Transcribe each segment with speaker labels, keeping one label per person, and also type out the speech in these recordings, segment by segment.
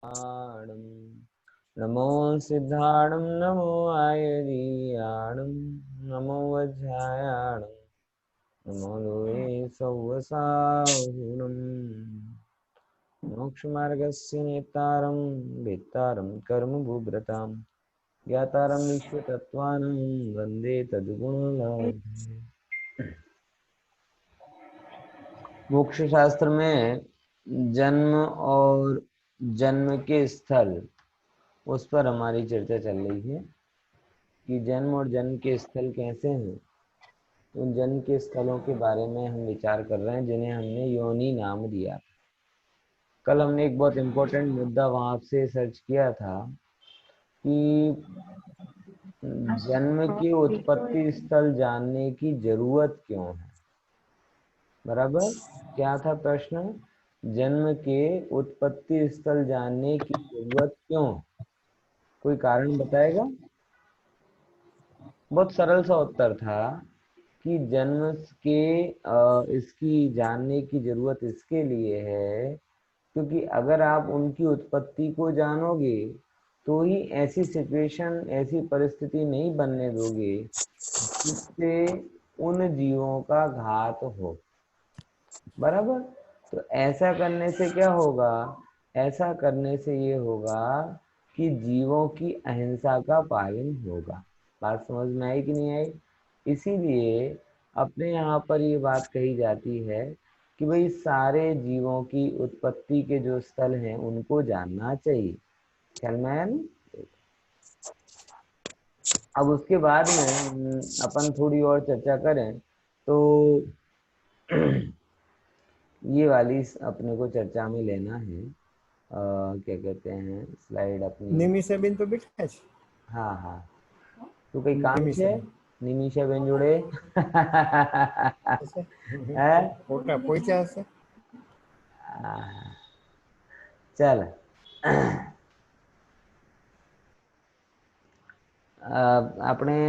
Speaker 1: आणं नमो सिद्धाणं नमो आयुर्याणं नमो वज्रायाणं नमो लोये सौवसाहुणं मोक्षमार्गस्य नेतारं वेत्तारं कर्मभूभृतां ज्ञातारं विश्वतत्त्वानं वन्दे तद्गुणोऽधीश्वरम्। मोक्ष शास्त्र में जन्म और जन्म के स्थल, उस पर हमारी चर्चा चल रही है कि जन्म और जन्म के स्थल कैसे हैं। उन जन्म के स्थलों के बारे में हम विचार कर रहे हैं जिन्हें हमने योनि नाम दिया। कल हमने एक बहुत इम्पोर्टेंट मुद्दा वहां से सर्च किया था कि जन्म की उत्पत्ति स्थल जानने की जरूरत क्यों है। बराबर, क्या था प्रश्न? जन्म के उत्पत्ति स्थल जानने की जरूरत क्यों? कोई कारण बताएगा? बहुत सरल सा उत्तर था कि जन्म के इसकी जानने की जरूरत इसके लिए है क्योंकि अगर आप उनकी उत्पत्ति को जानोगे तो ही ऐसी सिचुएशन, ऐसी परिस्थिति नहीं बनने दोगे जिससे उन जीवों का घात हो। बराबर, तो ऐसा करने से क्या होगा? ऐसा करने से ये होगा कि जीवों की अहिंसा का पालन होगा। बात समझ में आई कि नहीं आई? इसीलिए अपने यहाँ पर ये बात कही जाती है कि भाई सारे जीवों की उत्पत्ति के जो स्थल हैं उनको जानना चाहिए। ख्याल में आया ना? अब उसके बाद में अपन थोड़ी और चर्चा करें तो ये वाली अपने को चर्चा में लेना है। क्या कहते हैं, स्लाइड अपनी।
Speaker 2: નિમિષાબેન તો બેઠા છે.
Speaker 1: हाँ हाँ, તું કઈ કામ છે?
Speaker 2: નિમિષાબેન
Speaker 1: નિમિષાબેન જોડે હે?
Speaker 2: ફોટા પહોંચ્યા હશે.
Speaker 1: ચાલ, આપણે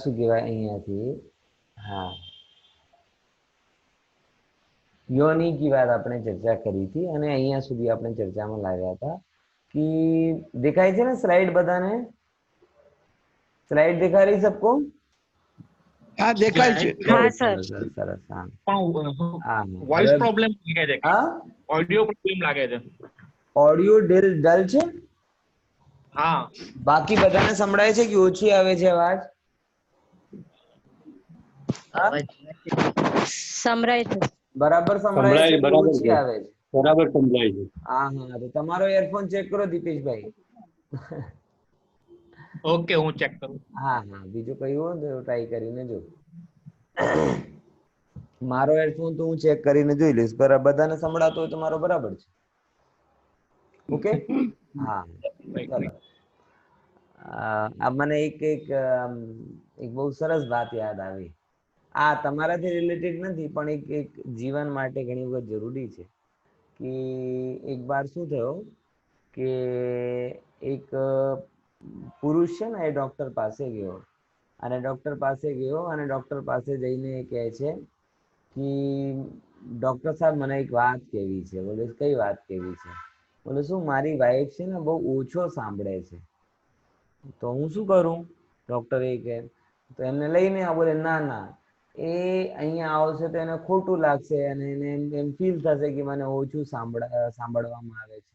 Speaker 1: શું કહેવાય અહીંયાથી, हाँ, યોની की बात આપણે ચર્ચા કરી હતી અને અહીંયા સુધી આપણે ચર્ચામાં લાવ્યા હતા कि દેખાય છે ને સ્લાઇડ બધાને? સ્લાઇડ દેખા રહી सबको?
Speaker 3: हाँ देखाय છે.
Speaker 4: हाँ सर.
Speaker 1: સરસ. हाँ,
Speaker 5: વોઇસ પ્રોબ્લેમ લાગે છે,
Speaker 1: हाँ,
Speaker 5: ઓડિયો પ્રોબ્લેમ લાગે છે.
Speaker 1: ઓડિયો ડલ છે.
Speaker 5: હા,
Speaker 1: બાકી બધાને સંભળાય છે કે ઓછી આવે છે અવાજ? हाँ?
Speaker 4: સમરાય છે.
Speaker 1: બરાબર સંભળાય છે કે
Speaker 3: બરાબર
Speaker 1: ઓછી
Speaker 3: છે.
Speaker 1: આવે છે?
Speaker 3: બરાબર સમજાય છે.
Speaker 1: हाँ हाँ, तो તમારો એરફોન ચેક કરો દીપેશભાઈ.
Speaker 5: ઓકે, હું ચેક કરું.
Speaker 1: હા હા, બીજું કઈ હોય તો ટ્રાય કરીને જો. મારો એરફોન તો હું ચેક કરીને જોઈ લઈશ, બધાને સંભળાતો હોય તો મારો બરાબર છે. ઓકે, હા ચલો. મને એક બહુ સરસ વાત યાદ આવી. આ તમારાથી રિલેટેડ નથી પણ એક જીવન માટે ઘણી વખત જરૂરી છે કે એક બાર શું થયો કે એક પુરુષ છે ને એ ડોક્ટર પાસે ગયો અને ડોક્ટર પાસે જઈને કહે છે કે ડોક્ટર સાહેબ મને એક વાત કહેવી છે. બોલે કઈ વાત કહેવી છે? બોલે શું, મારી વાઈફ છે ને બહુ ઓછો સાંભળે છે, તો હું શું કરું? ડોક્ટર એ કહે તો એમને લઈને આ. બોલે ના ના, એ અહીંયા આવશે તો એને ખોટું લાગશે અને એને એમ ફીલ થશે कि मैंने ओछू सांभळवामां आवे छे,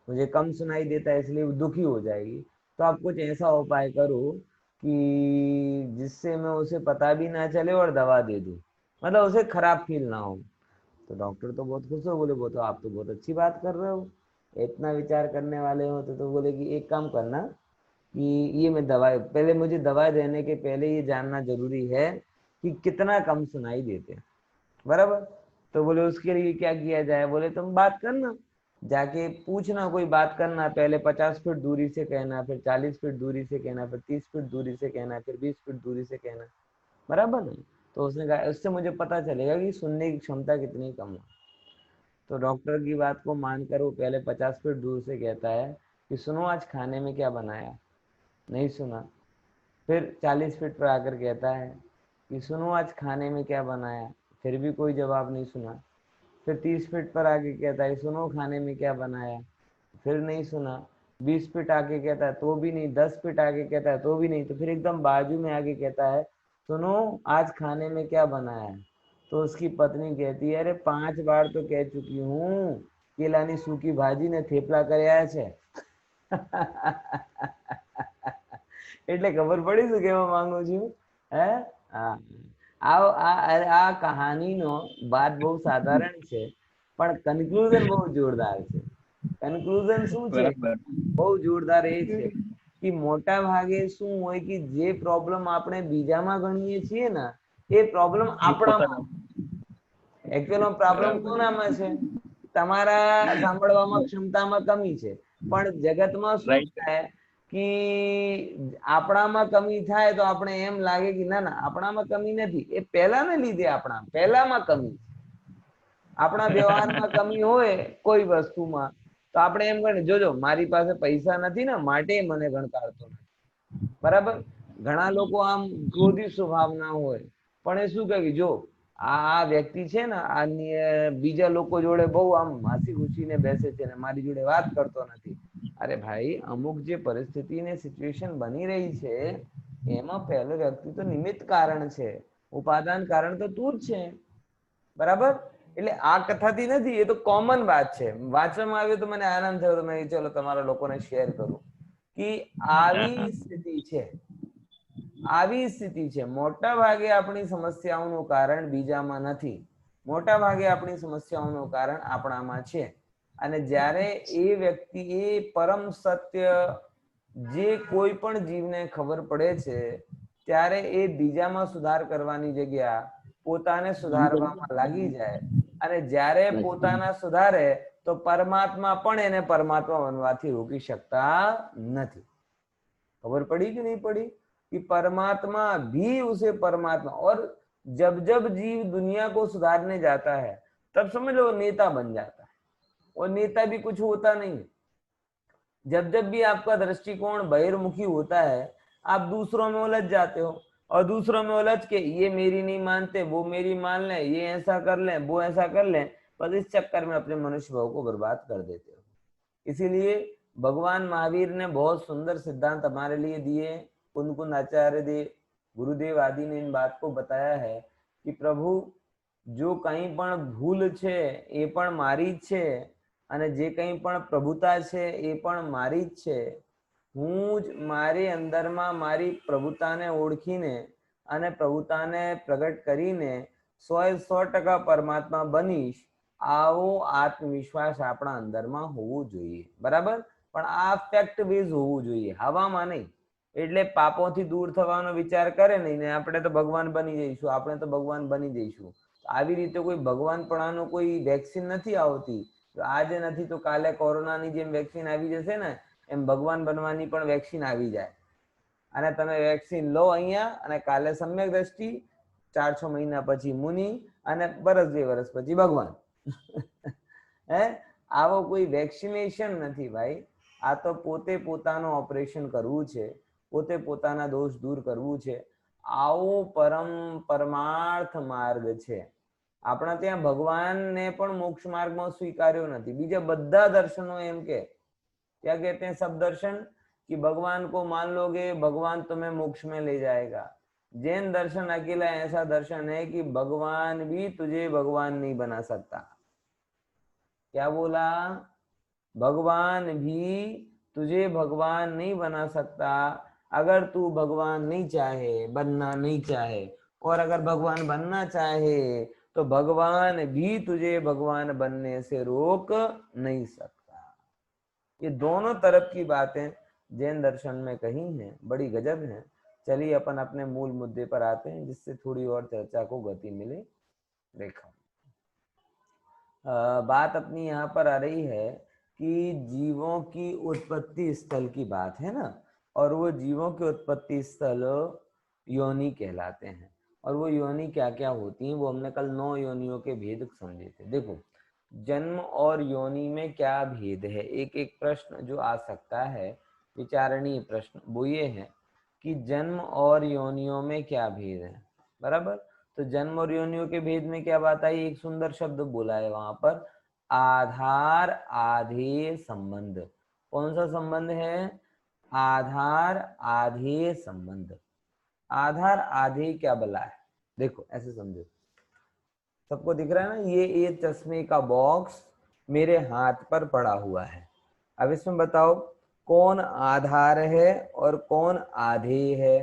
Speaker 1: मुझे कम सुनाई देता है इसलिए दुखी हो जाएगी। तो आप कुछ ऐसा उपाय करो कि जिससे मैं उसे पता भी ना चले और दवा दे दूं, मतलब उसे खराब फील ना हो। तो डॉक्टर तो बहुत खुश हो, बोले वो तो आप तो बहुत अच्छी बात कर रहे हो, इतना विचार करने वाले हो। तो बोले कि एक काम करना कि ये मैं दवाई, पहले मुझे दवा देने के पहले ये जानना जरूरी है कि कितना कम सुनाई देते हैं। बराबर, तो बोले उसके लिए क्या किया जाए? बोले तुम बात करना, जाके पूछना, कोई बात करना, पहले 50 फीट दूरी से कहना, फिर 40 फीट दूरी से कहना, फिर 30 फीट दूरी से कहना, फिर 20 फीट दूरी से कहना। बराबर ना? तो उसने कहा उससे मुझे पता चलेगा कि सुनने की क्षमता कितनी कम है। तो डॉक्टर की बात को मानकर वो पहले 50 फीट दूर से कहता है कि सुनो आज खाने में क्या बनाया? नहीं सुना। फिर 40 फीट पर आकर कहता है कि सुनो आज खाने में क्या बनाया? फिर भी कोई जवाब नहीं सुना। फिर 30 फीट पर आके कहता है सुनो खाने में क्या बनाया, फिर नहीं सुना। 20 फीट आके कहता है तो भी नहीं, 10 फीट आके कहता है तो भी नहीं, तो फिर एकदम बाजू में आके कहता है सुनो आज खाने में क्या बनाया है। तो उसकी पत्नी कहती है अरे 5 बार तो कह चुकी हूँ केलानी सूखी भाजी ने थेपला કર્યા છે। એટલે ખબર પડી શું કહેવા માંગુ છું? હે હા, આ કહાનીનો વાત બહુ સાધારણ છે પણ કન્ક્લુઝન બહુ જોરદાર છે। કન્ક્લુઝન શું છે? બહુ જોરદાર એ છે કે મોટા ભાગે શું હોય કે જે પ્રોબ્લેમ આપણે બીજામાં ગણીએ છીએ ને એ પ્રોબ્લેમ આપણામાં, એકચ્યુઅલ પ્રોબ્લેમ કોનામાં છે? તમારા સાંભળવામાં ક્ષમતામાં કમી છે, પણ જગતમાં શું થાય કે આપણામાં કમી થાય તો આપણે એમ લાગે કે ના ના આપણામાં કમી નથી, એ પહેલાને લીધે પહેલામાં કમી, આપણા વ્યવહારમાં કમી હોય કોઈ વસ્તુમાં તો આપણે એમ કહે જોજો મારી પાસે પૈસા નથી ને માટે મને ગણકારતો નથી, બરાબર? ઘણા લોકો આમ ક્રોધી સ્વભાવના હોય પણ એ શું કહે જો આ વ્યક્તિ છે ને આ બીજા લોકો જોડે બહુ આમ હસી ખુશીને બેસે છે ને મારી જોડે વાત કરતો નથી। અરે ભાઈ અમુક જે પરિસ્થિતિ ને સિચ્યુએશન બની રહી છે એમાં પહેલો વ્યક્તિ તો નિમિત્ત કારણ છે, ઉપાદાન કારણ તો તું જ છે, બરાબર? એટલે આ કથાથી નથી, એ તો કોમન વાત છે, વાંચવામાં આવ્યું તો મને આનંદ થયો તો મેં ચલો તમારા લોકોને શેર કરું કે આવી સ્થિતિ છે, આવી સ્થિતિ છે। મોટા ભાગે આપણી સમસ્યાઓનું કારણ બીજામાં નથી, મોટા ભાગે આપણી સમસ્યાઓનું કારણ આપણામાં છે। અને જ્યારે એ વ્યક્તિ એ પરમ સત્ય જે કોઈ પણ જીવને ખબર પડે છે ત્યારે એ બીજામાં સુધાર કરવાની જગ્યા પોતાને સુધારવામાં લાગી જાય, અને જ્યારે પોતાના સુધારે તો પરમાત્મા પણ એને પરમાત્મા બનવાથી રોકી શકતા નથી। खबर पड़ी कि नहीं पड़ी कि परमात्मा भी उसे परमात्मा, और जब जब जीव दुनिया को सुधारने जाता है तब समझ लो नेता बन जाता है, और नेता भी कुछ होता नहीं है। जब जब भी आपका दृष्टिकोण बहिर्मुखी होता है आप दूसरों में उलझ जाते हो, और दूसरों में उलझ के ये मेरी नहीं मानते वो मेरी मान ले, ये ऐसा कर ले वो ऐसा कर ले, बस इस चक्कर में अपने मनुष्य भाव को बर्बाद कर देते हो। इसीलिए भगवान महावीर ने बहुत सुंदर सिद्धांत हमारे लिए दिए। कुंद कुंद आचार्य देव गुरुदेव आदि ने इन बात को बताया है कि प्रभु जो कहीं पण भूल छे ए पण मारी ज छे, અને જે કંઈ પણ પ્રભુતા છે એ પણ મારી જ છે। હું જ મારી અંદરમાં મારી પ્રભુતાને ઓળખીને અને પ્રભુતાને પ્રગટ કરીને 100% પરમાત્મા બનીશ, આવો આત્મવિશ્વાસ આપણા અંદરમાં હોવો જોઈએ, બરાબર? પણ આ ફેક્ટ બેઝ હોવું જોઈએ, હવામાં નહીં। એટલે પાપોથી દૂર થવાનો વિચાર કરે નહીં ને આપણે તો ભગવાન બની જઈશું, આપણે તો ભગવાન બની જઈશું, આવી રીતે કોઈ ભગવાનપણાનો કોઈ વેક્સિન નથી આવતી। આજે નથી તો કાલે કોરોનાની જેમ વેક્સિન આવી જશે ને એમ ભગવાન બનવાની પણ વેક્સિન આવી જાય, અને તમે વેક્સિન લો અહીંયા અને કાલે સમ્યક દ્રષ્ટિ, 4-6 મહિના પછી મુનિ, અને વર્ષ 2 વર્ષ પછી ભગવાન। હે આવો કોઈ વેક્સિનેશન નથી ભાઈ, આ તો પોતે પોતાનું ઓપરેશન કરવું છે, પોતે પોતાના દોષ દૂર કરવું છે। આવો પરમાર્થ માર્ગ છે। આપણા ત્યાં ભગવાનને પણ મોક્ષ માર્ગમાં સ્વીકાર્યો નથી। બીજા બધા દર્શનો એમ કે क्या कहते हैं सब दर्शन कि भगवान को मान लोगे भगवान तुम्हें मोक्ष में ले जाएगा। जैन दर्शन अकेला ऐसा दर्शन है कि भगवान भी तुझे भगवान नहीं बना सकता। क्या बोला? भगवान भी तुझे भगवान नहीं बना सकता। अगर तू भगवान नहीं चाहे, बनना नहीं चाहे, और अगर भगवान बनना चाहे तो भगवान भी तुझे भगवान बनने से रोक नहीं सकता। ये दोनों तरफ की बातें जैन दर्शन में कही हैं, बड़ी गजब हैं। चलिए अपन अपने मूल मुद्दे पर आते हैं जिससे थोड़ी और चर्चा को गति मिले। देखो बात अपनी यहाँ पर आ रही है कि जीवों की उत्पत्ति स्थल की बात है ना, और वो जीवों के उत्पत्ति स्थल योनि कहलाते हैं। और वो योनि क्या क्या होती हैं वो हमने कल 9 योनियों के भेद समझे थे। देखो जन्म और योनि में क्या भेद है, एक एक प्रश्न जो आ सकता है विचारणीय प्रश्न वो ये है कि जन्म और योनियों में क्या भेद है, बराबर? तो जन्म और योनियों के भेद में क्या बात आई, एक सुंदर शब्द बोला है वहां पर, आधार आधेय संबंध। कौन सा संबंध है, आधार आधेय संबंध। आधार आधेय क्या बला है, देखो ऐसे समझो, सबको दिख रहा है ना, ये चश्मे का बॉक्स मेरे हाथ पर पड़ा हुआ है। अब इसमें बताओ कौन आधार है और कौन आधेय है,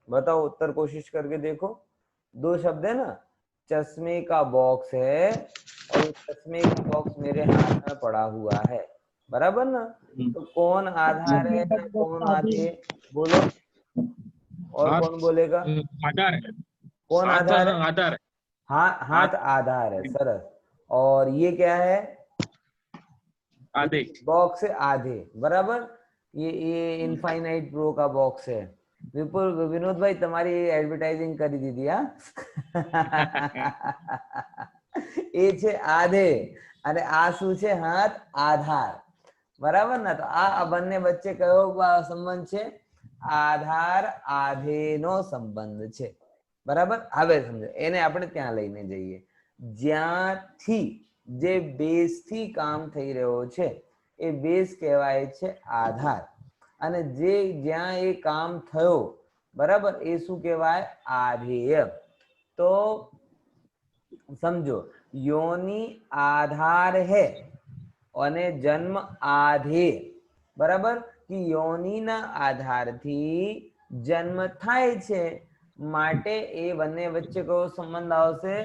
Speaker 1: बताओ उत्तर कोशिश करके देखो। दो शब्द है ना, चश्मे का बॉक्स है और उस चश्मे का बॉक्स मेरे हाथ में पड़ा हुआ है, बराबर ना। तो कौन आधार है ना कौन आधेय, बोलो। और
Speaker 5: हाथ
Speaker 1: कौन बोलेगा,
Speaker 5: आधार है,
Speaker 1: कौन
Speaker 5: हाथ
Speaker 1: आधार है,
Speaker 5: आधार है,
Speaker 1: हाथ
Speaker 5: हाथ
Speaker 1: आधार है, सरस। और ये क्या है,
Speaker 5: आधे,
Speaker 1: बॉक्स है आधे, बराबर। ये इनफाइनाइट प्रो का बॉक्स है। विपुल विनोद भाई તમારી એડવર્ટાઇઝિંગ કરી દીધી હા એ છે આધે અને આ શું છે, હાથ આધાર, બરાબર ને। તો આ બંને વચ્ચે કયો સંબંધ છે, આધાર આધેયનો સંબંધ છે, બરાબર। હવે સમજો એને આપણે ત્યાં લઈને જઈએ જ્યાંથી જે બેઝ થી કામ થઈ રહ્યો છે એ બેઝ કહેવાય છે આધાર, અને જે જ્યાં એ કામ થયો, બરાબર, એ શું કહેવાય, આધેય। તો સમજો યોની આધાર है અને જન્મ આધેય, બરાબર, કે યોનિના આધારથી જન્મ થાય છે, માટે એ બંને વચ્ચે કયો સંબંધ આવશે,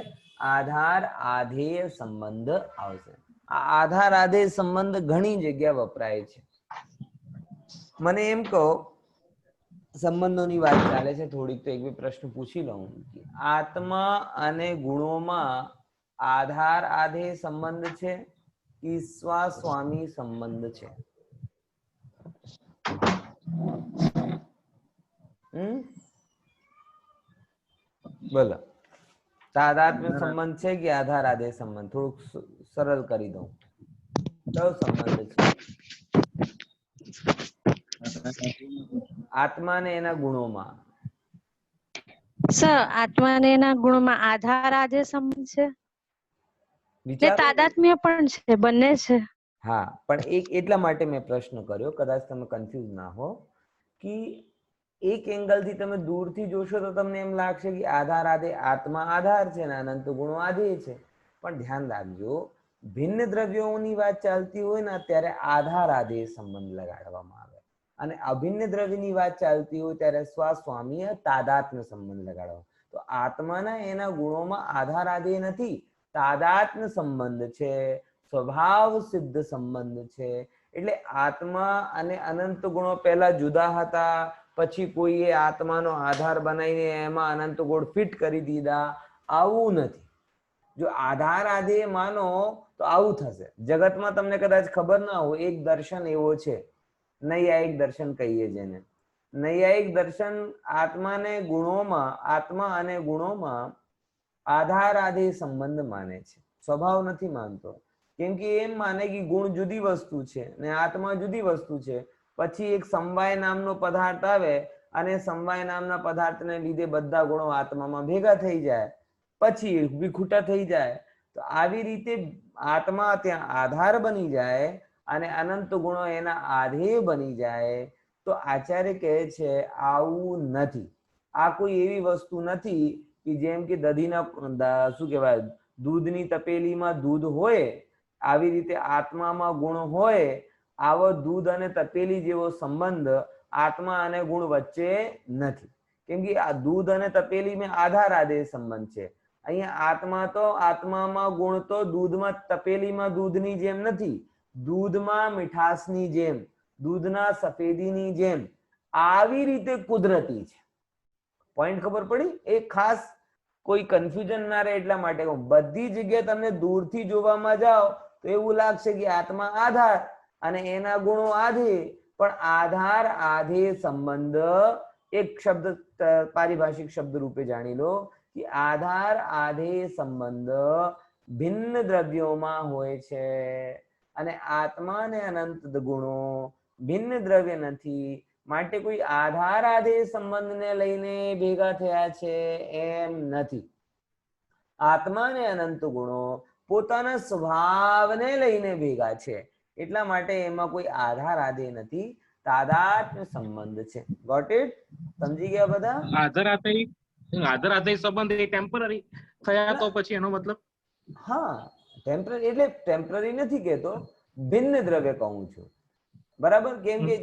Speaker 1: આધાર આધેય સંબંધ આવશે। આ આધાર આધેય સંબંધ ઘણી જગ્યા વપરાય છે। મને એમ કહો, સંબંધોની વાત ચાલે છે થોડીક, તો એક બે પ્રશ્ન પૂછી લઉં કે આત્મા અને ગુણોમાં આધાર આધેય સંબંધ છે કે સ્વાસ્વામી સંબંધ છે, બોલો। તાદાત્મ્ય સંબંધ છે કે આધાર આધેય સંબંધ, થોડુંક સરળ કરી દઉં, કયો સંબંધ છે, આત્મા ને એના ગુણોમાં,
Speaker 4: સર આત્મા અને એના ગુણોમાં આધાર આધેય સંબંધ છે ને
Speaker 1: વિચારો।
Speaker 4: તાદાત્મ્ય પણ છે, બંને છે।
Speaker 1: હા, પણ એક એટલા માટે મેં પ્રશ્ન કર્યો, કદાચ તમે કન્ફ્યુઝ ના હો, કે એક એંગલ થી તમે દૂરથી જોશો તો તમને એમ લાગશે કે આધાર આધેય, આત્મા આધાર છે ને અનંત ગુણો આધેય છે, પણ ધ્યાન રાખજો ભિન્ન દ્રવ્યોની વાત ચાલતી હોય ને ત્યારે આધાર આધેય સંબંધ લગાડવામાં આવે, અને અભિન્ન દ્રવ્યની વાત ચાલતી હોય ત્યારે સ્વાસ્વામીય તાદાત્મ્ય સંબંધ લગાડવામાં। તો આત્માના એના ગુણોમાં આધાર આધેય નથી, તાદાત્મ્ય સંબંધ છે, સ્વભાવ સિદ્ધ સંબંધ છે। એટલે આત્મા અને અનંત ગુણો પહેલા જુદા હતા, પછી કોઈએ આત્માનો આધાર બનાવીને એમાં અનંત ગુણ ફિટ કરી દીધા, આવું નથી। જો આધાર આધેય માનો તો આવું થશે। જગતમાં તમને કદાચ ખબર ના હોય, એક દર્શન એવો છે, નૈયાયિક દર્શન કહીએ જેને, નૈયાયિક દર્શન આત્માને ગુણોમાં, આત્મા અને ગુણોમાં આધાર આધેય સંબંધ માને છે, સ્વભાવ નથી માનતો। કેમ કે એમ માને કે ગુણ જુદી વસ્તુ છે ને આત્મા જુદી વસ્તુ છે। પછી એક સમવાય નામનો પદાર્થ આવે અને સમવાય નામના પદાર્થને લીધે બધા ગુણો આત્મામાં ભેગા થઈ જાય, પછી વિખૂટા થઈ જાય। તો આવી રીતે આત્મા ત્યાં આધાર બની જાય અને અનંત ગુણો એના આધેય બની જાય। તો આચાર્ય કહે છે આવું નથી, આ કોઈ એવી વસ્તુ નથી કે જેમ કે દધીના શું કહેવાય, દૂધની તપેલીમાં દૂધ હોય, આવી રીતે આત્મામાં ગુણ હોય। આવો દૂધ અને તપેલી જેવો સંબંધ આત્મા અને ગુણ વચ્ચે નથી, કેમ કે આ દૂધ અને તપેલીમાં આધાર આધેય સંબંધ છે। અહીંયા આત્મા તો, આત્મામાં ગુણ તો દૂધમાં તપેલીમાં દૂધની જેમ નથી, દૂધમાં મીઠાશની જેમ, દૂધના સફેદીની જેમ, આવી રીતે કુદરતી છે। પોઈન્ટ ખબર પડી? એક ખાસ કોઈ કન્ફ્યુઝન ના રહે એટલા માટે હું, બધી જગ્યાએ તમને દૂરથી જોવામાં જાઓ તો એવું લાગશે કે આત્મા આધાર અને એના ગુણો આધેય, પણ આધાર આધેય સંબંધ એક શબ્દ પારિભાષિક શબ્દ રૂપે જાણી લો કે આધાર આધેય સંબંધ ભિન્ન દ્રવ્યોમાં હોય છે, અને આત્મા ને અનંત ગુણો ભિન્ન દ્રવ્ય નથી, માટે કોઈ આધાર આદેશ સંબંધને લઈને ભેગા થયા છે એમ નથી. આત્મા અને અનંત ગુણો પોતાના સ્વભાવને લઈને ભેગા છે, એટલા માટે એમાં કોઈ આધાર આદે નથી, તાદાત્મ્ય સંબંધ છે. Got it? સમજી ગયા બધા?
Speaker 5: આધાર સંબંધ એ ટેમ્પરરી થયા તો પછી એનો મતલબ?
Speaker 1: હા, ટેમ્પરરી એટલે ટેમ્પરરી નથી કહેતો, ભિન્ન દ્રવ્ય કહું છું. બરાબર? કેમ કે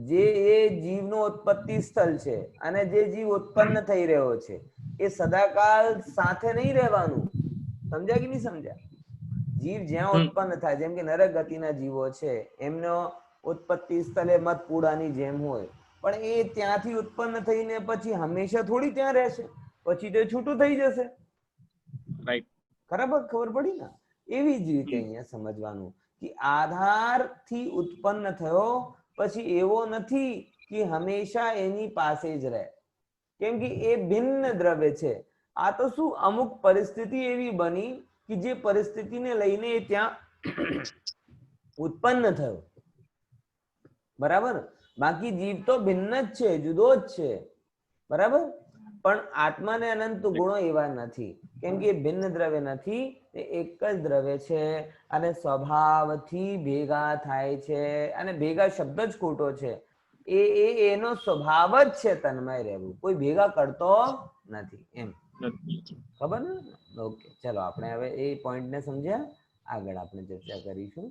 Speaker 1: જે એ જીવનો ઉત્પત્તિ સ્થળ છે અને જે જીવ ઉત્પન્ન થઈ રહ્યો છે એ સદાકાળ સાથે નહીં રહેવાનું. સમજ્યા કે નહીં સમજ્યા? જીવ જ્યાં ઉત્પન્ન થાય, જેમ કે નરક ગતિના જીવો છે, એમનો ઉત્પત્તિ સ્થળે મધપૂડાની જેમ હોય, પણ એ ત્યાંથી ઉત્પન્ન થઈને પછી હંમેશા થોડી ત્યાં રહેશે, પછી તો છૂટું થઈ જશે.
Speaker 5: રાઈટ.
Speaker 1: બરાબર? ખબર પડી ને? એવી જ રીતે અહીંયા સમજવાનું કે આધારથી ઉત્પન્ન થયો પછી એવો નથી કે હંમેશા એની પાસે જ રહે, કેમ કે એ ભિન્ન દ્રવ્ય છે. આ તો શું, અમુક પરિસ્થિતિ એવી બની કે જે પરિસ્થિતિને લઈને ત્યાં ઉત્પન્ન થયો. બરાબર? બાકી જીવ તો ભિન્ન જ છે, જુદો જ છે. બરાબર? પણ આત્મા ને અનંત ગુણો એવા નથી, કેમ કે ભિન્ન દ્રવ્ય નથી, એ એક જ દ્રવ્ય છે અને સ્વભાવથી ભેગા થાય છે. અને ભેગા શબ્દ જ ખોટો છે, એનો સ્વભાવ જ છે તન્મય રહેવું, કોઈ ભેગા કરતો નથી. એમ ખબર ને? ઓકે, ચલો આપણે હવે એ પોઈન્ટ ને સમજ્યા, આગળ આપણે ચર્ચા કરીશું.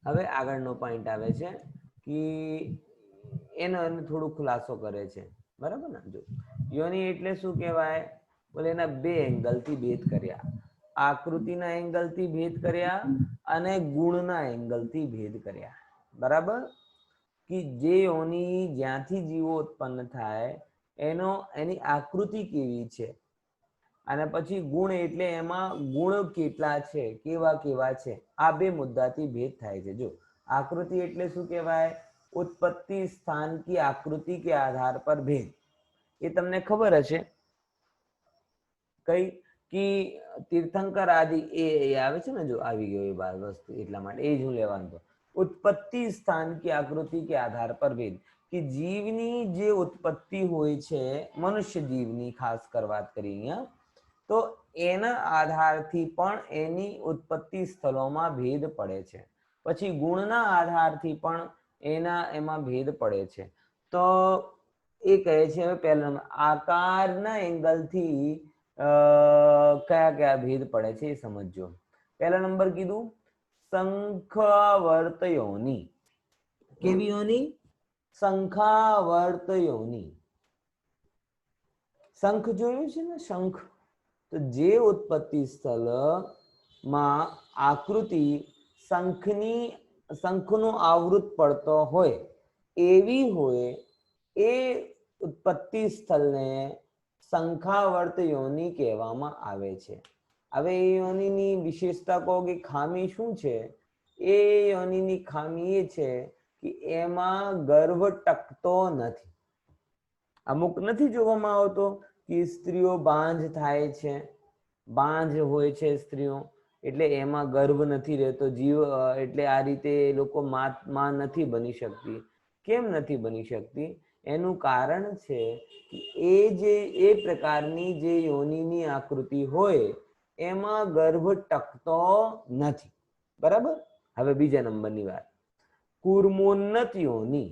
Speaker 1: હવે આગળનો પોઈન્ટ આવે છે કે એનો થોડું ખુલાસો કરે છે. બરાબર ને? જો યોની એટલે શું કહેવાય? બોલે એના બે એંગલ થી ભેદ કર્યા, આકૃતિના એંગલ થી ભેદ કર્યા અને ગુણના એંગલ થી ભેદ કર્યા. બરાબર? કે જે યોની જ્યાંથી જીવો ઉત્પન્ન થાય એની આકૃતિ કેવી છે, અને પછી ગુણ એટલે એમાં ગુણ કેટલા છે, કેવા કેવા છે, આ બે મુદ્દાથી ભેદ થાય છે. જો આકૃતિ એટલે શું કહેવાય? उत्पत्ति स्थान की आकृति के आधार पर भेद. ये તમને ખબર હશે કઈ કે તીર્થંકર આદि એ આવે છે ને, જો આવી ગયો એ બાર વસ્તુ, એટલા માટે એ જ હું લેવાનું તો उत्पत्ति स्थान की आकृति के आधार पर भेद, કે જીવની જે ઉત્પત્તિ હોય છે, મનુષ્ય જીવની ખાસ કર વાત કરી અહીંયા, તો એના આધારથી પણ એની ઉત્પત્તિ સ્થળોમાં ભેદ પડે છે. પછી ગુણના આધારથી પણ એમાં ભેદ પડે છે. તો એ કહે છે હવે પહેલા આકારના એંગલથી કયા કયા ભેદ પડે છે એ સમજો. પહેલા નંબર કીધું શંખાવર્ત યોની. કેવી યોની? શંખાવર્ત યોની. શંખ જોયું છે ને? શંખ. તો જે ઉત્પત્તિ સ્થળમાં આકૃતિ શંખનો આવૃત પડતો હોય એવી હોય, એ ઉત્પત્તિ સ્થળને શંખાવર્ત યોની કહેવામાં આવે છે. હવે એ યોનીની વિશેષતા કહો કે ખામી શું છે? એ યોનીની ખામી એ છે કે એમાં ગર્ભ ટકતો નથી. અમુક નથી જોવામાં આવતો કે સ્ત્રીઓ બાંજ થાય છે, બાંજ હોય છે સ્ત્રીઓ, એટલે એમાં ગર્ભ નથી રહેતો જીવ, એટલે આ રીતે એ લોકો માં નથી બની શકતી. કેમ નથી બની શકતી? એનું કારણ છે કે એ પ્રકારની જે યોનિની આકૃતિ હોય એમાં ગર્ભ ટકતો નથી. બરાબર? હવે બીજા નંબરની વાત, કૂર્મોન્નત યોની.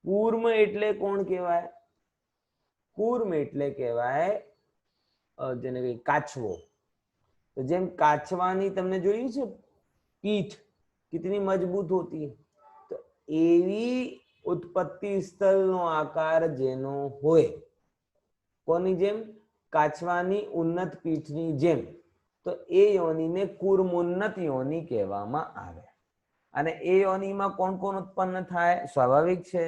Speaker 1: કૂર્મ એટલે કોણ કહેવાય? કૂર્મ એટલે કહેવાય જેને કઈ કાચવો. तो જેમ કાચવાની તમને જોયું છે પીઠ कितनी मजबूत होती है, तो એવી ઉત્પત્તિ સ્થળનો આકાર જેનો હોય, કોની જેમ? કાચવાની ઉન્નત પીઠની જેમ, તો એ યોનિને કૂર્મોન્નત યોની કહેવામાં આવે. અને એ યોનિમાં કોણ કોણ ઉત્પન્ન થાય? સ્વાભાવિક છે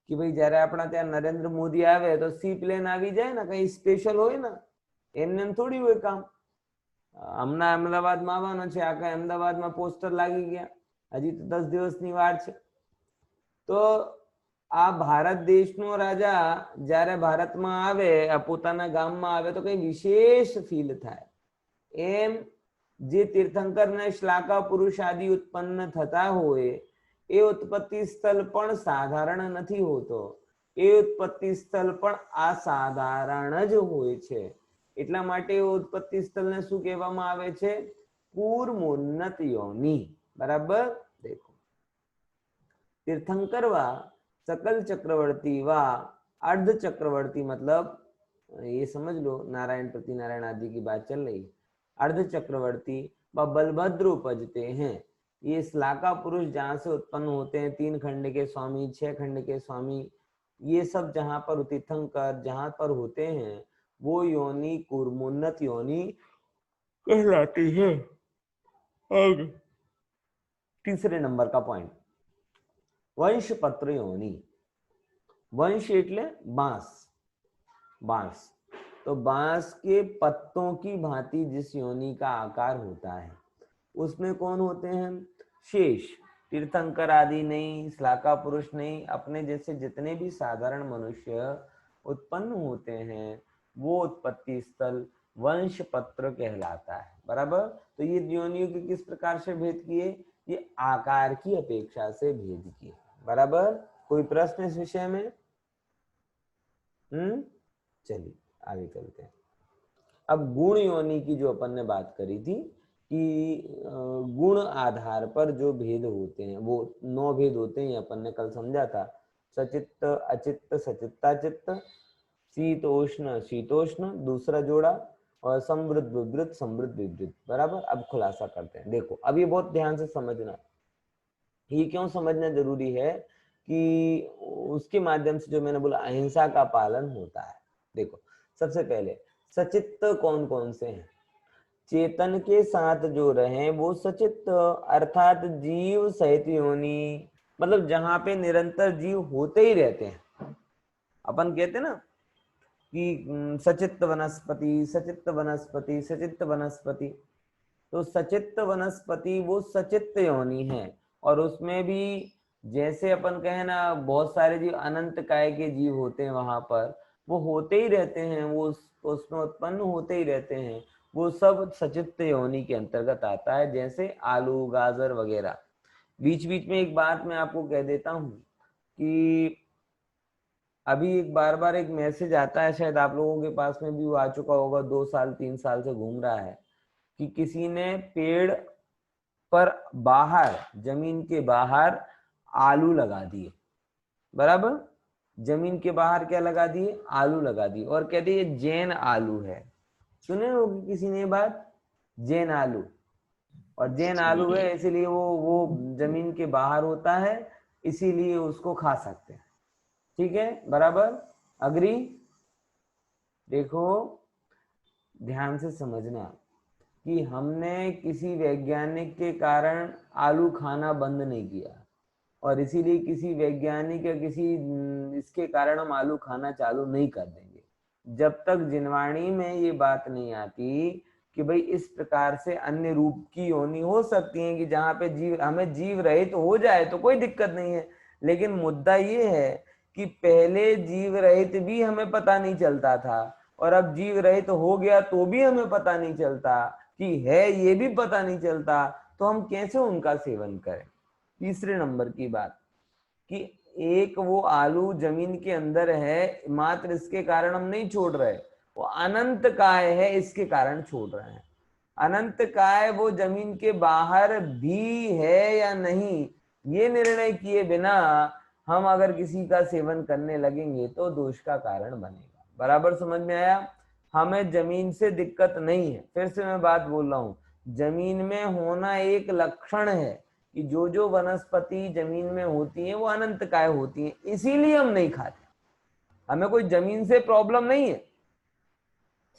Speaker 1: કે ભાઈ જ્યારે આપણા ત્યાં નરેન્દ્ર મોદી આવે તો સી પ્લેન આવી જાય ને, કઈ સ્પેશિયલ હોય ને, એમને થોડી હોય કામ. હમણાં અમદાવાદમાં આવવાનો છે, આખા અમદાવાદમાં પોસ્ટર લાગી ગયા, હજી તો 10 દિવસની વાર છે. તો આ ભારત દેશનો રાજા જ્યારે ભારતમાં આવે, આ પોતાના ગામમાં આવે તો કઈ વિશેષ ફીલ થાય. એમ જે તીર્થંકર ને શ્લાકા પુરુષ આદિ ઉત્પન્ન થતા હોય એ ઉત્પત્તિ સ્થળ પણ સાધારણ નથી હોતો, એ ઉત્પત્તિ સ્થળ પણ અસાધારણ જ હોય છે. એટલા માટે એ ઉત્પત્તિ સ્થળને શું કહેવામાં આવે છે? કૂર્મોન્નત યોની. બરાબર. देखो तीर्थंकर वा सकल चक्रवर्ती वा अर्ध चक्रवर्ती, मतलब ये समझ लो नारायण प्रति नारायण आदि की बात चल रही। अर्ध चक्रवर्ती व बलभद्र उपजते हैं। ये श्लाका पुरुष जहां से उत्पन्न होते हैं, 3 खंड के स्वामी, 6 खंड के स्वामी, ये सब जहां पर तीर्थंकर जहां पर होते हैं वो योनि कूर्मोन्नत योनि कहलाती है। अब तीसरे नंबर का पॉइंट, वंश पत्र योनि। वंश એટલે बांस, बांस तो बांस के पत्तों की भांति जिस योनि का आकार होता है उसमें कौन होते हैं? शेष। तीर्थंकर आदि नहीं, श्लाका पुरुष नहीं, अपने जैसे जितने भी साधारण मनुष्य उत्पन्न होते हैं वो उत्पत्ति स्थल वंश पत्र कहलाता है। बराबर। तो ये योनियों के किस प्रकार से भेद किए? ये आकार की अपेक्षा से भेद किए। बराबर। कोई प्रश्न इस विषय में? चलिए आगे चलते हैं। अब गुण योनि की जो अपन ने बात करी थी कि गुण आधार पर जो भेद होते हैं वो 9 भेद होते हैं, अपन ने कल समझा था। सचित्त, अचित्त, सचित्ताचित्त, शीतोष्ण, शीतोष्ण दूसरा जोड़ा, और समृद्ध विवृत, समृद्ध विवृत। बराबर। अब खुलासा करते हैं। देखो अब ये बहुत ध्यान से समझना। ये क्यों समझना जरूरी है कि उसके माध्यम से जो मैंने बोला अहिंसा का पालन होता है। देखो सबसे पहले सचित्त कौन कौन से हैं? चेतन के साथ जो रहे वो सचित्त, अर्थात जीव सहित योनि, मतलब जहां पे निरंतर जीव होते ही रहते हैं। अपन कहते हैं ना कि सचित्त वनस्पति, सचित्त वनस्पति, सचित्त वनस्पति। तो सचित्त वनस्पति वो सचित्त योनि है, और उसमें भी जैसे अपन कहे ना बहुत सारे जीव अनंत काय के जीव होते हैं, वहां पर वो होते ही रहते हैं, वो उसमें उत्पन्न होते ही रहते हैं, वो सब सचित्त योनि के अंतर्गत आता है। जैसे आलू, गाजर वगैरह। बीच बीच में एक बात मैं आपको कह देता हूं कि अभी एक बार एक मैसेज आता है, शायद आप लोगों के पास में भी वो आ चुका होगा, 2 साल 3 साल से घूम रहा है, कि किसी ने पेड़ पर बाहर, जमीन के बाहर आलू लगा दिए। बराबर। जमीन के बाहर क्या लगा दिए? आलू लगा दिए, और कहते ये जैन आलू है। सुने होगी किसी ने बात, जैन आलू। और जैन आलू है इसीलिए वो जमीन के बाहर होता है, इसीलिए उसको खा सकते हैं। ठीक है। बराबर। अग्री। देखो ध्यान से समझना कि हमने किसी वैज्ञानिक के कारण आलू खाना बंद नहीं किया, और इसीलिए किसी वैज्ञानिक या किसी इसके कारण हम आलू खाना चालू नहीं कर देंगे जब तक जिनवाणी में ये बात नहीं आती कि भाई इस प्रकार से अन्य रूप की योनि हो सकती है कि जहां पे जीव, हमें जीव रहित तो हो जाए तो कोई दिक्कत नहीं है। लेकिन मुद्दा ये है कि पहले जीव रहित भी हमें पता नहीं चलता था, और अब जीव रहित तो हो गया तो भी हमें पता नहीं चलता कि है, ये भी पता नहीं चलता, तो हम कैसे उनका सेवन करें? तीसरे नंबर की बात कि एक वो आलू जमीन के अंदर है, मात्र इसके कारण हम नहीं छोड़ रहे, वो अनंत काय है इसके कारण छोड़ रहे हैं। अनंत काय वो जमीन के बाहर भी है या नहीं, ये निर्णय किए बिना हम अगर किसी का सेवन करने लगेंगे तो दोष का कारण बनेगा। बराबर समझ में आया? हमें जमीन से दिक्कत नहीं है। फिर से मैं बात बोल रहा हूं, जमीन में होना एक लक्षण है कि जो वनस्पति जमीन में होती है वो अनंत काय होती है, इसीलिए हम नहीं खाते। हमें कोई जमीन से प्रॉब्लम नहीं है,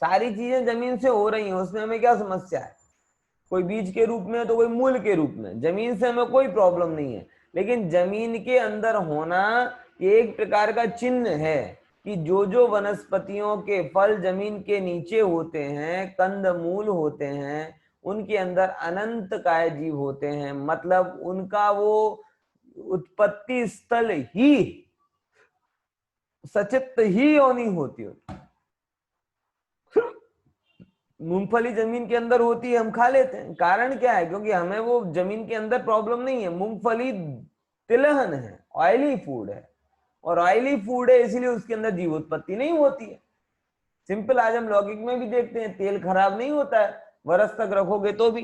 Speaker 1: सारी चीजें जमीन से हो रही हैं, उसमें हमें क्या समस्या है? कोई बीज के रूप में तो कोई मूल के रूप में, जमीन से हमें कोई प्रॉब्लम नहीं है। लेकिन जमीन के अंदर होना एक प्रकार का चिन्ह है कि जो वनस्पतियों के फल जमीन के नीचे होते हैं, कंद मूल होते हैं, उनके अंदर अनंत काय जीव होते हैं, मतलब उनका वो उत्पत्ति स्थल ही सचित्त ही योनि होती है। मूंगफली जमीन के अंदर होती है, हम खा लेते हैं। कारण क्या है? क्योंकि हमें वो जमीन के अंदर प्रॉब्लम नहीं है। मूंगफली तिलहन है, ऑयली फूड है, और ऑयली फूड है इसलिए उसके अंदर जीव उत्पत्ति नहीं होती है। सिंपल आज हम लौकिक में भी देखते हैं, तेल खराब नहीं होता है वर्ष तक रखोगे तो भी।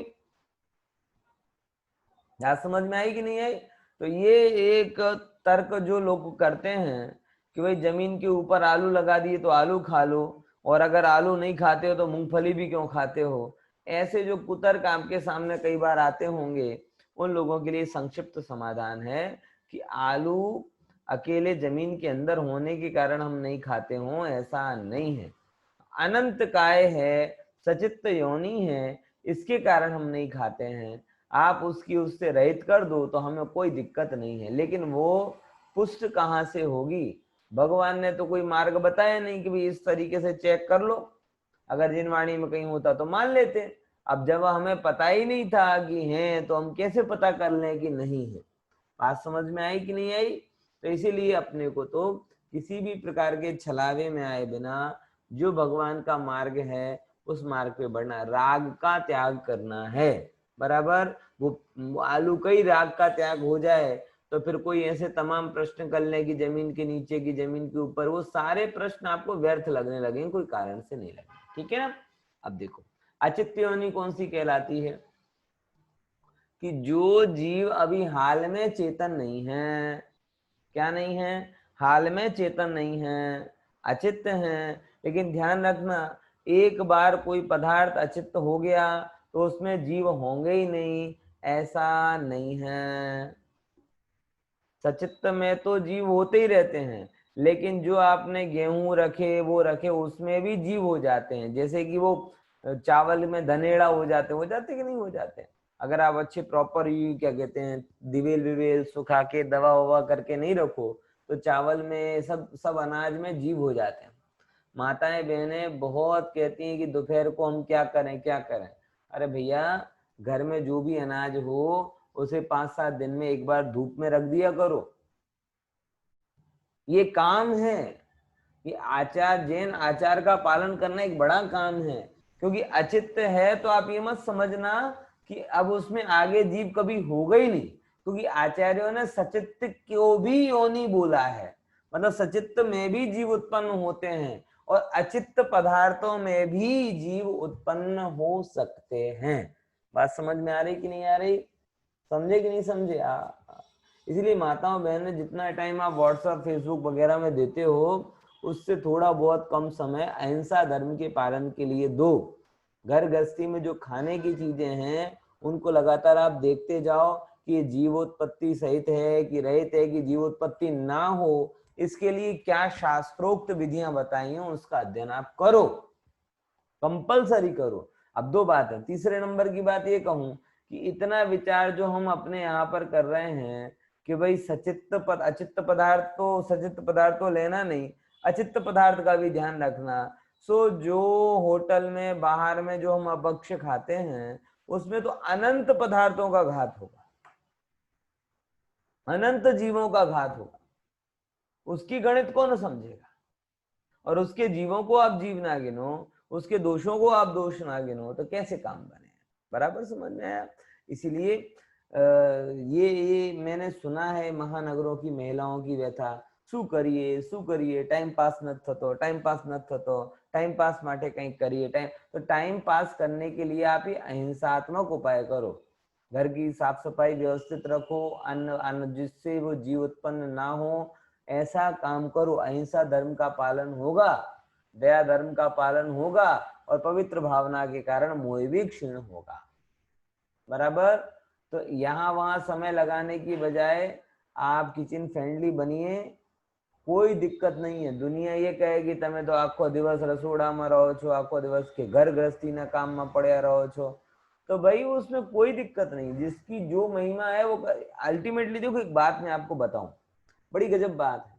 Speaker 1: बात समझ में आई कि नहीं आई? तो ये एक तर्क जो लोग करते हैं कि भाई जमीन के ऊपर आलू लगा दिए तो आलू खा लो, और अगर आलू नहीं खाते हो तो मूंगफली भी क्यों खाते हो, ऐसे जो कुतर्क आपके सामने कई बार आते होंगे, उन लोगों के लिए संक्षिप्त समाधान है कि आलू अकेले जमीन के अंदर होने के कारण हम नहीं खाते हों, ऐसा नहीं है। अनंत काय है, सचित्त योनि है, इसके कारण हम नहीं खाते हैं। आप उसकी उससे रहित कर दो तो हमें कोई दिक्कत नहीं है, लेकिन वो पुष्ट कहाँ से होगी? भगवान ने तो कोई मार्ग बताया नहीं कि भाई इस तरीके से चेक कर लो। अगर जिनवाणी में कहीं होता तो मान लेते, अब जब हमें पता ही नहीं था कि है तो हम कैसे पता कर लें कि नहीं है? बात समझ में आई कि नहीं आई? तो इसीलिए अपने को तो किसी भी प्रकार के छलावे में आए बिना जो भगवान का मार्ग है उस मार्ग पे बढ़ना, राग का त्याग करना है। बराबर? वो आलू का ही राग का त्याग हो जाए तो फिर कोई ऐसे तमाम प्रश्न कर ले कि जमीन के नीचे की जमीन के ऊपर, वो सारे प्रश्न आपको व्यर्थ लगने लगेंगे, कोई कारण से नहीं लगेंगे। ठीक है ना? अब देखो अचित्त योनि कौन सी कहलाती है? कि जो जीव अभी हाल में चेतन नहीं है। क्या नहीं है? हाल में चेतन नहीं है, अचित्त है। लेकिन ध्यान रखना, एक बार कोई पदार्थ अचित्त हो गया तो उसमें जीव होंगे ही नहीं, ऐसा नहीं है। सचित्त में तो जीव होते ही रहते हैं, लेकिन जो आपने गेहूं रखे वो रखे उसमें भी जीव हो जाते हैं। जैसे कि वो चावल में धनेड़ा हो जाते कि नहीं हो जाते? अगर आप अच्छे प्रॉपर क्या कहते हैं दिवेल विवेल सुखा के दवा ववा करके नहीं रखो तो चावल में सब अनाज में जीव हो जाते हैं। माताएं बहनें बहुत कहती हैं कि दोपहर को हम क्या करें क्या करें। अरे भैया, घर में जो भी अनाज हो उसे 5-7 दिन में एक बार धूप में रख दिया करो। ये काम है, ये आचार, जैन आचार का पालन करना एक बड़ा काम है। क्योंकि अचित्त है तो आप ये मत समझना कि अब उसमें आगे जीव कभी होगा ही नहीं, क्योंकि आचार्यों ने सचित्त को भी योनि बोला है। मतलब सचित्त में भी जीव उत्पन्न होते हैं और अचित्त पदार्थों में भी जीव उत्पन्न हो सकते हैं। बात समझ में आ रही कि नहीं आ रही? समझे कि नहीं समझे? इसलिए माताओं बहनें, जितना टाइम आप व्हाट्सएप फेसबुक वगैरह में देते हो उससे थोड़ा बहुत कम समय अहिंसा धर्म के पालन के लिए दो। घर गृहस्थी में जो खाने की चीजें हैं उनको लगातार आप देखते जाओ कि ये जीवोत्पत्ति सहित है कि रहित है, कि जीवोत्पत्ति ना हो इसके लिए क्या शास्त्रोक्त विधियां बताई हैं उसका अध्ययन आप करो, कंपलसरी करो। अब दो बात है। तीसरे नंबर की बात ये कहूं कि इतना विचार जो हम अपने यहाँ पर कर रहे हैं कि भाई अचित्त पदार्थ तो सचित्त पदार्थ तो लेना नहीं, अचित्त पदार्थ का भी ध्यान रखना। सो जो होटल में बाहर में जो हम अभक्ष्य खाते हैं उसमें तो अनंत पदार्थों का घात होगा, अनंत जीवों का घात होगा। उसकी गणित कौन समझेगा? और उसके जीवों को आप जीव ना गिनो, उसके दोषों को आप दोष ना गिनो, तो कैसे काम बने? बराबर समझ में आया? इसीलिए ये मैंने सुना है महानगरों की महिलाओं की व्यथा, શું કરીએ टाइम पास न थतो, टाइम पास माटे कहीं करिए। तो टाइम पास करने के लिए आप ये अहिंसात्मक उपाय करो। घर की साफ सफाई व्यवस्थित रखो, अन्न जिससे वो जीव उत्पन्न ना हो ऐसा काम करो। अहिंसा धर्म का पालन होगा, दया धर्म का पालन होगा और पवित्र भावना के कारण मोह भी क्षीण होगा। बराबर? तो यहाँ वहां समय लगाने की बजाय आप किचन फ्रेंडली बनिए, कोई दिक्कत नहीं है। दुनिया ये कहेगी તમે તો આખો દિવસ રસોડામાં રહો છો, આખો દિવસ के घर गृहस्थीના કામમાં પડ્યા રહો છો, तो भाई उसमें कोई दिक्कत नहीं। जिसकी जो महिमा है वो अल्टीमेटली। देखो एक बात मैं आपको बताऊं, बड़ी गजब बात है।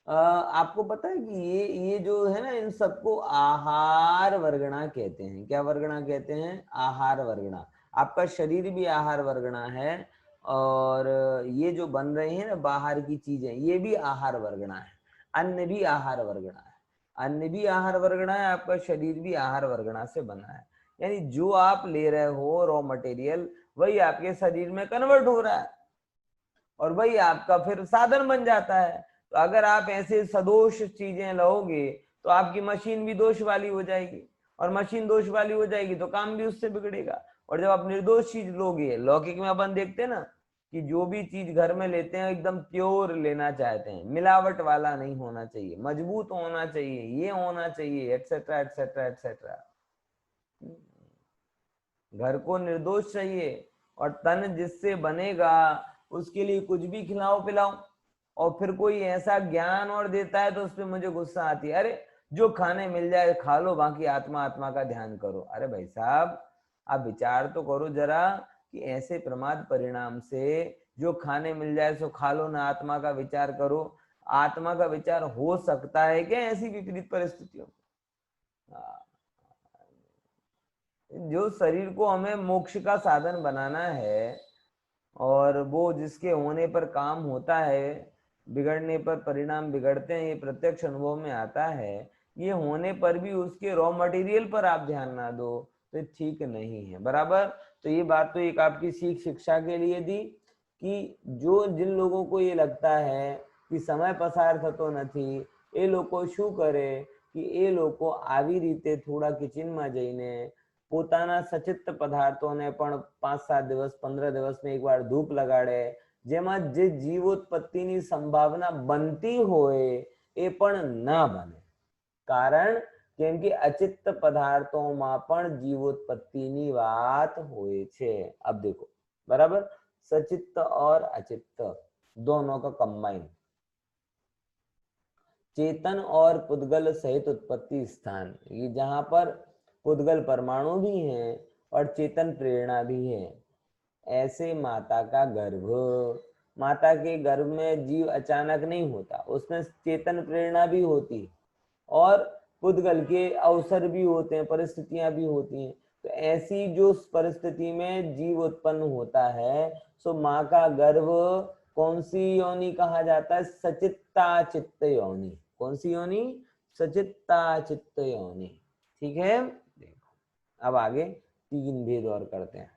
Speaker 1: आपको पता है कि ये जो है ना, इन सबको आहार वर्गणा कहते हैं। क्या वर्गणा कहते हैं? आहार वर्गणा। आपका शरीर भी आहार वर्गणा है और ये जो बन रहे हैं ना बाहर की चीजें, ये भी आहार वर्गणा है। अन्न भी आहार वर्गणा है, अन्न भी आहार वर्गणा है, आपका शरीर भी आहार वर्गणा से बना है। यानी जो आप ले रहे हो रॉ मटेरियल वही आपके शरीर में कन्वर्ट हो रहा है। और वही आपका फिर साधन बन जाता है। तो अगर आप ऐसे सदोष चीजें लोगे तो आपकी मशीन भी दोष वाली हो जाएगी, और मशीन दोष वाली हो जाएगी तो काम भी उससे बिगड़ेगा। और जब आप निर्दोष चीज लोगे, लौकिक में अपन देखते हैं ना कि जो भी चीज घर में लेते हैं एकदम प्योर लेना चाहते हैं, मिलावट वाला नहीं होना चाहिए, मजबूत होना चाहिए, ये होना चाहिए, एक्सेट्रा एक्सेट्रा एक्सेट्रा। घर को निर्दोष चाहिए, और तन जिससे बनेगा उसके लिए कुछ भी खिलाओ पिलाओ। और फिर कोई ऐसा ज्ञान और देता है तो उस पर मुझे गुस्सा आती है, अरे जो खाने मिल जाए खा लो, बाकी आत्मा आत्मा का ध्यान करो। अरे भाई साहब, आप विचार तो करो जरा कि ऐसे प्रमाद परिणाम से जो खाने मिल जाए सो खा लो ना, आत्मा का विचार करो। आत्मा का विचार हो सकता है क्या ऐसी विपरीत परिस्थितियों में? जो शरीर को हमें मोक्ष का साधन बनाना है, और वो जिसके होने पर काम होता है, बिगड़ने पर परिणाम बिगड़ते हैं, ये प्रत्यक्ष अनुभव में आता है। ये होने पर भी उसके रॉ मटेरियल पर आप ध्यान ना दो तो ठीक नहीं है, बराबर। तो ये बात तो एक आपकी सीख शिक्षा के लिए दी कि जो जिन लोगों को ये लगता है कि समय पसार थतो નથી, એ લોકો શું કરે કે એ લોકો આવી રીતે થોડા કિચનમાં જઈને પોતાના સચિત્ત પદાર્થોને પણ 5-7 દિવસ 15 દિવસમાં એકવાર ધૂપ લગાડે, જેમાં જે જીવોત્પત્તિની સંભાવના બનતી હોય એ પણ ના બને। કારણ કેમ કે અચિત્ત પદાર્થોમાં પણ જીવોત્પત્તિની વાત હોય છે। अब देखो, बराबर, सचित्त और अचित्त दोनों का कंबाइन, चेतन और पुद्गल सहित उत्पत्ति स्थान, ये जहां पर पुद्गल परमाणु भी हैं और चेतन प्रेरणा भी है, ऐसे माता का गर्भ, माता के गर्भ में जीव अचानक नहीं होता, उसमें चेतन प्रेरणा भी होती है और पुद्गल के अवसर भी होते हैं, परिस्थितियां भी होती हैं। तो ऐसी जो परिस्थिति में जीव उत्पन्न होता है, सो माँ का गर्भ कौन सी योनि कहा जाता है? सचित्ता चित्त योनि। कौन सी योनि? सचित्ता चित्त योनि। ठीक है, देखो अब आगे 3 भेद और करते हैं।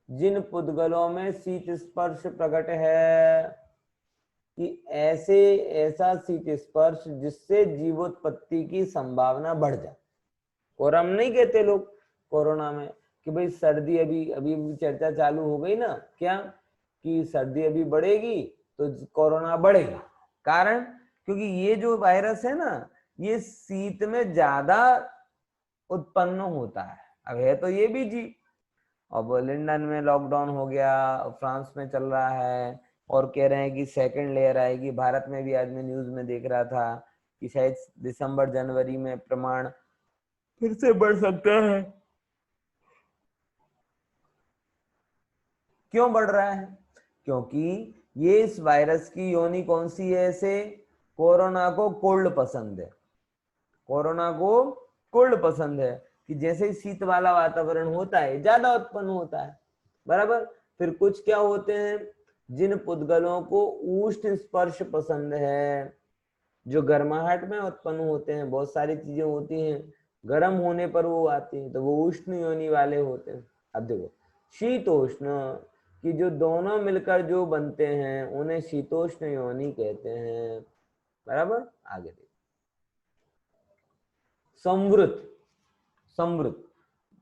Speaker 1: जिन पुद्गलों में शीत स्पर्श प्रकट है, कि ऐसा शीत स्पर्श जिससे जीवोत्पत्ति की संभावना बढ़ जाए। और हम नहीं कहते लोग कोरोना में कि भाई सर्दी अभी अभी चर्चा चालू हो गई ना, क्या कि सर्दी अभी बढ़ेगी तो कोरोना बढ़ेगा। कारण क्योंकि ये जो वायरस है ना, ये शीत में ज्यादा उत्पन्न होता है। अब है तो ये भी जी, अब लंदन में लॉकडाउन हो गया, फ्रांस में चल रहा है और कह रहे हैं कि सेकंड लेयर आएगी। भारत में भी आज मैं न्यूज में देख रहा था कि शायद दिसंबर जनवरी में प्रमाण फिर से बढ़ सकता है। क्यों बढ़ रहा है? क्योंकि ये इस वायरस की योनि कौन सी है? ऐसे कोरोना को कोल्ड पसंद है, कोरोना को कोल्ड पसंद है कि जैसे ही शीत वाला वातावरण होता है ज्यादा उत्पन्न होता है, बराबर। फिर कुछ क्या होते हैं, जिन पुद्गलों को उष्ण स्पर्श पसंद है, जो गर्माहट में उत्पन्न होते हैं, बहुत सारी चीजें होती हैं गर्म होने पर वो आती हैं, तो वो उष्ण योनि वाले होते हैं। अब देखो शीतोष्ण कि जो दोनों मिलकर जो बनते हैं उन्हें शीतोष्ण योनि कहते हैं, बराबर। आगे देखो संवृत, संवृत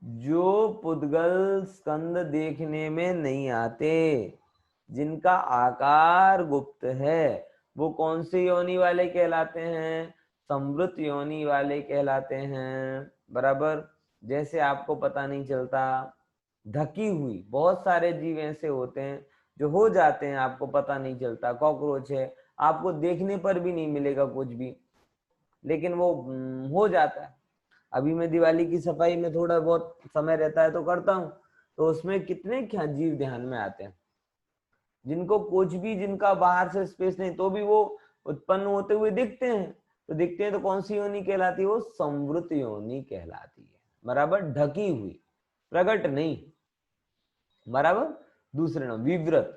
Speaker 1: जो पुद्गल स्कंद देखने में नहीं आते, जिनका आकार गुप्त है, वो कौन सी योनि वाले कहलाते हैं? संवृत योनि वाले कहलाते हैं, बराबर। जैसे आपको पता नहीं चलता, ढकी हुई बहुत सारे जीव ऐसे होते हैं जो हो जाते हैं, आपको पता नहीं चलता। कॉकरोच है, आपको देखने पर भी नहीं मिलेगा कुछ भी, लेकिन वो हो जाता है। अभी मैं दिवाली की सफाई में थोड़ा बहुत समय रहता है तो करता हूँ, तो उसमें कितने क्या जीव ध्यान में आते हैं, जिनको कुछ भी, जिनका बाहर से स्पेस नहीं तो भी वो उत्पन्न होते हुए दिखते हैं। तो दिखते हैं तो कौन सी योनि कहलाती है? वो संवृत योनि कहलाती है, बराबर। ढकी हुई, प्रकट नहीं, बराबर। दूसरे नाम विवृत,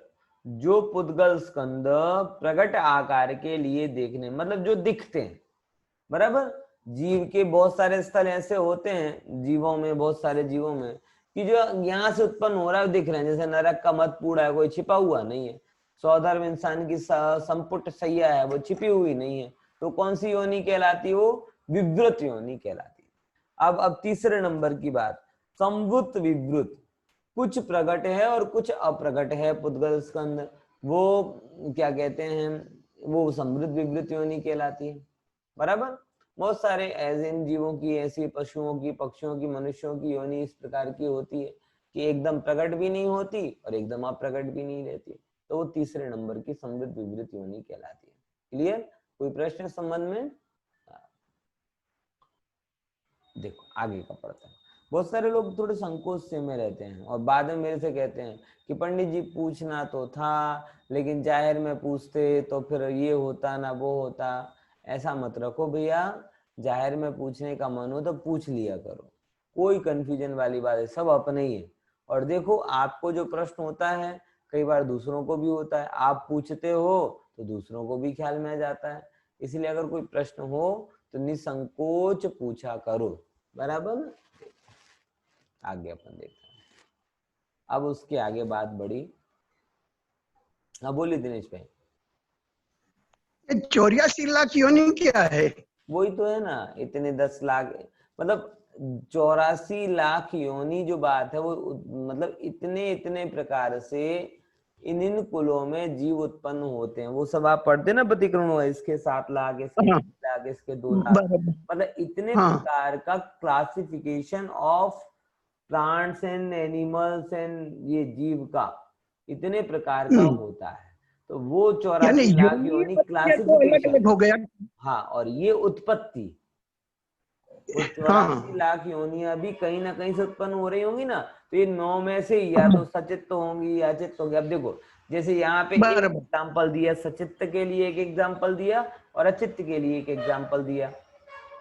Speaker 1: जो पुद्गल स्कंद प्रकट आकार के लिए देखने, मतलब जो दिखते हैं, बराबर। जीव के बहुत सारे स्थल ऐसे होते हैं जीवों में, बहुत सारे जीवों में, कि जो यहाँ से उत्पन्न हो रहा है दिख रहे हैं। जैसे नरक का मत पूड़ा है, कोई छिपा हुआ नहीं है, सौधर्म इंसान की संपुट सैया है, वो छिपी हुई नहीं है, तो कौन सी योनि कहलाती है? वो विवृत योनि कहलाती है। अब तीसरे नंबर की बात, संवृत विवृत, कुछ प्रकट है और कुछ अप्रकट है पुद्गल स्कंद, वो क्या कहते हैं? वो समृद्ध विवृत योनि कहलाती है। बराबर। बहुत सारे इन जीवों की, ऐसी पशुओं की, पक्षियों की, मनुष्यों की योनि इस प्रकार की होती है कि एकदम प्रकट भी नहीं होती और एकदम अप्रकट भी नहीं रहती, तो वो तीसरे नंबर की समृद्ध विवृत योनि कहलाती है। क्लियर? कोई प्रश्न इस संबंध में? देखो आगे का पढ़ते हैं। बहुत सारे लोग थोड़े संकोच से में रहते हैं और बाद में मेरे से कहते हैं कि पंडित जी पूछना तो था, लेकिन जाहिर में पूछते तो फिर ये होता ना वो होता। ऐसा मत रखो भैया, जाहिर में पूछने का मन हो तो पूछ लिया करो, कोई कंफ्यूजन वाली बात है, सब अपने ही है। और देखो आपको जो प्रश्न होता है कई बार दूसरों को भी होता है, आप पूछते हो तो दूसरों को भी ख्याल में आ जाता है, इसलिए अगर कोई प्रश्न हो तो निसंकोच पूछा करो। बराबर। आगे अपन देखते हैं। अब उसके आगे बात बढ़ी। हाँ बोलिए दिनेश भाई।
Speaker 3: 84 लाख योनि क्या है?
Speaker 1: वही तो है ना, इतने 10 लाख, मतलब 84 लाख योनि जो बात है वो मतलब इतने इतने प्रकार से इन कुलों में जीव उत्पन्न होते हैं। वो सब आप पढ़ते ना प्रतिक्रमण, इसके 7 लाख, इसके 3 लाख, इसके 2 लाख, मतलब इतने प्रकार का classification of plants and animals and ये जीव का इतने प्रकार का होता है। तो वो 84 लाख योनि क्लासिफिकेशन
Speaker 3: हो गया।
Speaker 1: हाँ, और ये उत्पत्ति, वो 84 लाख योनियां भी कहीं ना कहीं से उत्पन्न हो रही होंगी ना, तो ये 9 में से या तो सचित्त होंगी या अचित्त होंगी। अब देखो जैसे यहाँ पे एक एग्जाम्पल दिया, सचित्त के लिए एक एग्जाम्पल दिया और अचित्त के लिए एक एग्जाम्पल दिया।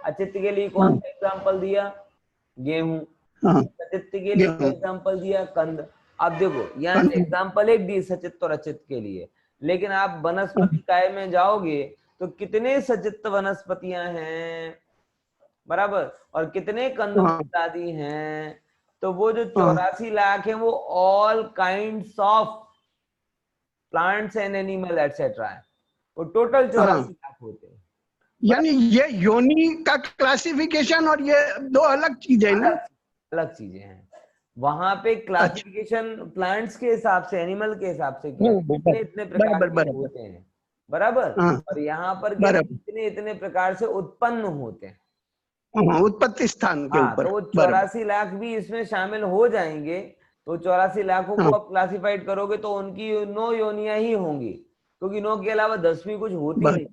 Speaker 1: अचित्त के लिए कौन सा एग्जाम्पल दिया? गेहूं। सचित्त के लिए एग्जाम्पल दिया? कंद। अब देखो यहाँ एग्जाम्पल एक दी सचित्त और अचित्त के लिए, लेकिन आप वनस्पति काय में जाओगे तो कितने सचित्त वनस्पतियां हैं, बराबर, और कितने कंदमूल आदि हैं। तो वो जो 84 लाख है वो all kinds of plants and animal etcetera है, वो टोटल 84 लाख होते हैं।
Speaker 3: यानी ये योनि का क्लासिफिकेशन और ये दो अलग चीजें ना?
Speaker 1: अलग चीजें हैं। वहां पे क्लासिफिकेशन प्लांट्स के हिसाब से, एनिमल के हिसाब से किया, इतने इतने प्रकार के होते हैं, बराबर। और यहाँ पर इतने इतने प्रकार से उत्पन्न होते हैं,
Speaker 3: उत्पत्ति स्थान के ऊपर।
Speaker 1: तो वो 84 लाख भी इसमें शामिल हो जाएंगे। तो 84 लाखों को आप क्लासिफाइड करोगे तो उनकी 9 योनियां ही होंगी, क्योंकि 9 के अलावा 10वीं कुछ होती नहीं।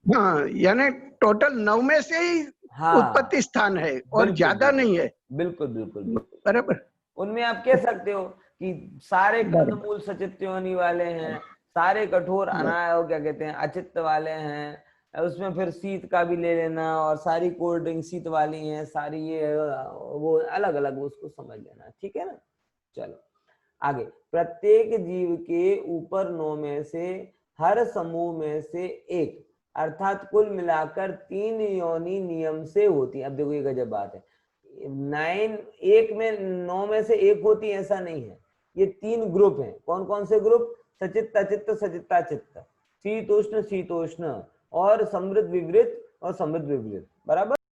Speaker 3: हाँ, यानी टोटल 9 में से ही उत्पत्ति स्थान है और ज्यादा नहीं है।
Speaker 1: बिल्कुल बिल्कुल
Speaker 3: बराबर।
Speaker 1: उनमें आप कह सकते हो कि सारे कंदमूल सचित्त योनि वाले हैं, सारे कठोर क्या कहते हैं अचित्त वाले हैं, उसमें फिर शीत का भी ले लेना, और सारी कोल्ड ड्रिंक शीत वाली हैं, सारी ये वो अलग अलग, उसको समझ लेना, ठीक है ना। चलो आगे। प्रत्येक जीव के ऊपर 9 में से हर समूह में से एक, अर्थात कुल मिलाकर 3 योनि नियम से होती है। अब देखो ये गजब बात है, 9 में से एक होती है ऐसा नहीं है, ये 3 ग्रुप हैं। कौन कौन से ग्रुप? सचित्त अचित्त सचित्ताचित्त, शीतोष्ण शीतोष्ण, और समृद्ध विवृत और समृद्ध विवृत, बराबर।